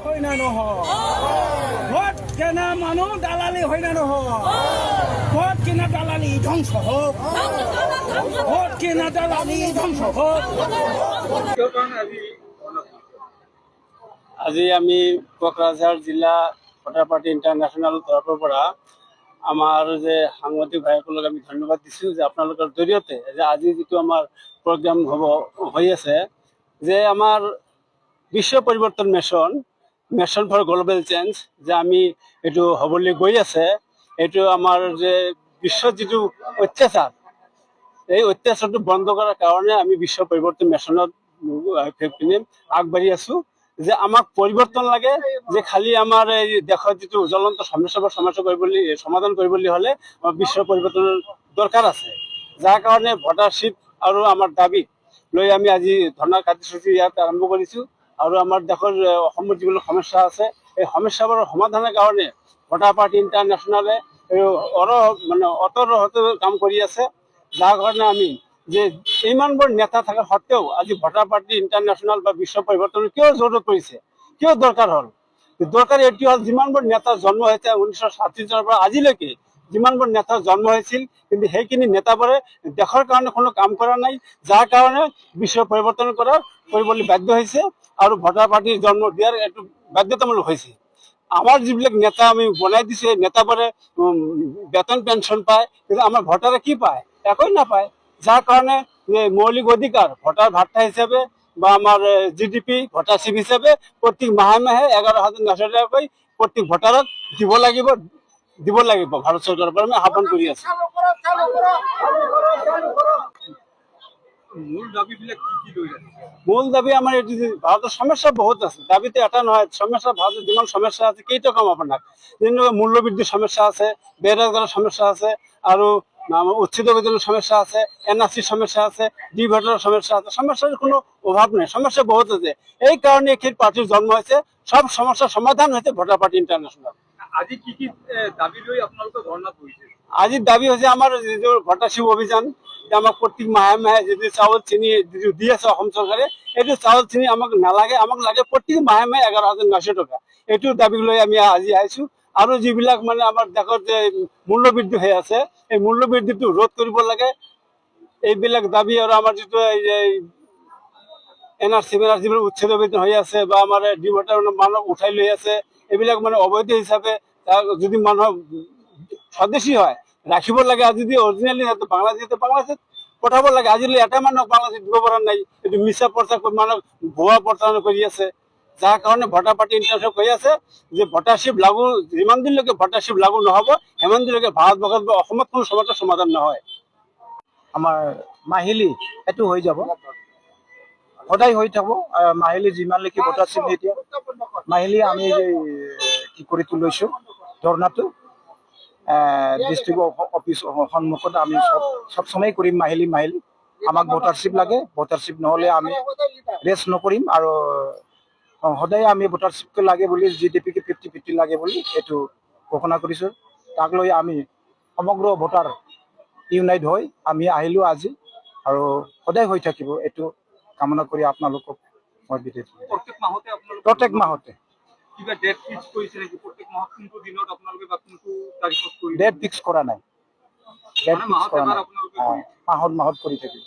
হয় না নহয় ভোট কেনা মানুহ দালালি হয় না নহয় ভোট কিনা দালালি ধ্বংস হোক ভোট কিনা দালালি ধ্বংস হোক। আজি আমি কোকৰাঝাৰ জিলা ভোটাৰ পাৰ্টি ইণ্টাৰনেশ্যনেল তৰফৰ পৰা আমাৰ যে সাংবাদিক ভাইসকলক আমি ধন্যবাদ দিছোঁ যে আপোনালোকৰ জৰিয়তে যে আজি যিটো আমাৰ প্ৰগ্ৰাম হৈ আছে যে আমাৰ বিশ্ব পৰিৱৰ্তন মিছন ফৰ গ্ল'বেল চেঞ্জ যে আমি এইটো হ'বলৈ গৈ আছে, এইটো আমাৰ যে বিশ্বত যিটো অত্যাচাৰ এই অত্যাচাৰটো বন্ধ কৰাৰ কাৰণে আমি বিশ্ব পৰিৱৰ্তন মিছনত আগবাঢ়ি আছোঁ। যে আমাক পৰিৱৰ্তন লাগে, যে খালি আমাৰ এই দেশত যিটো জ্বলন্ত সমস্যাবোৰ সমাধান কৰিবলৈ হ'লে বিশ্ব পৰিৱৰ্তনৰ দৰকাৰ আছে, যাৰ কাৰণে ভোটাৰশ্বিপ আৰু আমাৰ দাবী লৈ আমি আজি ধৰ্ণা কাৰ্যসূচী ইয়াত আৰম্ভ কৰিছোঁ। আৰু আমাৰ দেশৰ অসমৰ যিবিলাক সমস্যা আছে এই সমস্যাবোৰৰ সমাধানৰ কাৰণে ভোটাৰ পাৰ্টি ইণ্টাৰনেশ্যনেলে অতৰহতে কাম কৰি আছে, যাৰ কাৰণে আমি যে ইমানবোৰ নেতা থকা সত্ত্বেও আজি ভোটাৰ পাৰ্টি ইণ্টাৰনেশ্যনেল বা বিশ্ব পৰিৱৰ্তনৰ কিয় জৰুৰত পৰিছে, কিয় দৰকাৰ হ'ল? দৰকাৰ এইটো হ'ল যিমানবোৰ নেতাৰ জন্ম হৈছে 1960 চনৰ পৰা আজিলৈকে যিমানবোৰ নেতাৰ জন্ম হৈছিল, কিন্তু সেইখিনি নেতাবোৰে দেশৰ কাৰণে কোনো কাম কৰা নাই, যাৰ কাৰণে বিশ্ব পৰিৱৰ্তন কৰিবলৈ বাধ্য হৈছে আৰু ভোটাৰ পাৰ্টিৰ জন্ম দিয়াৰ এইটো বাধ্যতামূলক হৈছে। আমাৰ যিবিলাক নেতা আমি বনাই দিছোঁ এই নেতাবোৰে বেতন পেঞ্চন পায়, কিন্তু আমাৰ ভোটাৰে কি পায়? একোই নাপায়, যাৰ কাৰণে মৌলিক অধিকাৰ ভোটাৰ ভাতা হিচাপে বা আমাৰ GDP ভোটাৰশ্বিপ হিচাপে প্ৰত্যেক মাহে 11,900 টকাকৈ প্ৰত্যেক ভোটাৰক দিব লাগিব ভাৰত চৰকাৰৰ পৰা আমি আহ্বান কৰি আছোঁ। মূল দাবী আমাৰ এইটো যে ভাৰতৰ সমস্যা বহুত আছে, দাবীটো এটা নহয়, সমস্যা ভাৰতৰ যিমান সমস্যা আছে কেইটা কম আপোনাক, যেনেকৈ মূল্যবৃদ্ধিৰ সমস্যা আছে, বেৰোজগাৰৰ সমস্যা আছে, আৰু উচ্ছেদ বেতনৰ সমস্যা আছে, NRCৰ সমস্যা আছে, ভোটাৰৰ সমস্যা আছে, সমস্যাৰ কোনো অভাৱ নাই, সমস্যা বহুত আছে। এই কাৰণে এই পাৰ্টিৰ জন্ম হৈছে, সব সমস্যাৰ সমাধান হৈছে ভোটাৰ পাৰ্টি ইণ্টাৰনেশ্যনেল। আজি কি দাবী লৈ আপোনালোকে ধৰ্ণাত বহিছে? আজিৰ দাবী হৈছে আমাৰ যিটো ভোটাৰশ্বিপ অভিযান, আমাক প্ৰত্যেক মাহে যিটো চাউল চেনি যিটো দি আছে অসম চৰকাৰে, এইটো চাউল চেনি আমাক নালাগে, আমাক লাগে প্ৰত্যেক মাহে 11,900 টকা। এইটো দাবী লৈ আমি আজি আহিছোঁ। আৰু যিবিলাক মানে আমাৰ দেশত যে মূল্যবৃদ্ধি হৈ আছে এই মূল্যবৃদ্ধিটো ৰোধ কৰিব লাগে, এইবিলাক দাবী। আৰু আমাৰ যিটো NRC যিবিলাক উচ্ছেদ বেতন হৈ আছে বা আমাৰ ভোটাৰ মানুহক উঠাই লৈ আছে, এইবিলাক মানে অবৈধ হিচাপে যদি মানুহক স্বদেশী হয় ৰাখিব লাগে, আৰু যদি অৰিজিনেলি বাংলাদেশত পঠাব লাগে। আজিলৈ এটা মানুহক বাংলাদেশ দিব পৰা নাই, এইটো মিছা প্ৰচাৰ মানুহক ভুৱা প্ৰচাৰ কৰি আছে, যাৰ কাৰণে ভোটাৰ পাৰ্টি ইণ্টাৰনেশ্যনেল কৈ আছে যে ভোটাৰশ্বিপ লাগু যিমান দিনলৈকে ভোটাৰশ্বিপ লাগু নহ'ব সিমান দিনলৈকে ভাৰতবৰ্ষত বা অসমত কোনো সমস্যাৰ সমাধান নহয়। আমাৰ মাহিলী এইটো হৈ যাব, সদায় হৈ থাকব মাহিলী যিমানলৈকে ভোটাৰশ্বিপ এতিয়া মাহিলী আমি কি কৰি লৈছোঁ ধৰ্ণাটো ডিষ্ট্ৰিক্ট অফিচ সন্মুখত আমি সব সময় কৰিম। মাহিলী আমাক ভোটাৰশ্বিপ লাগে, ভোটাৰশ্বিপ নহ'লে আমি ৰেষ্ট নকৰিম। আৰু সদায় আমি ভোটাৰশ্বিপকে লাগে বুলি GDP 50-50 লাগে বুলি এইটো ঘোষণা কৰিছোঁ। তাক লৈ আমি সমগ্ৰ ভোটাৰ ইউনাইট হৈ আমি আহিলোঁ আজি, আৰু সদায় হৈ থাকিব এইটো কামনা কৰি আপোনালোকক মই বিদায় দিছোঁ। প্ৰত্যেক মাহতে কিবা ডেট ফিক্স কৰিছে নেকি? প্ৰত্যেক মাহত কোনটো দিনত আপোনালোকে বা কোনটো তাৰিখত কৰিব? ডেট ফিক্স কৰা নাই, মাহত কৰি থাকিব।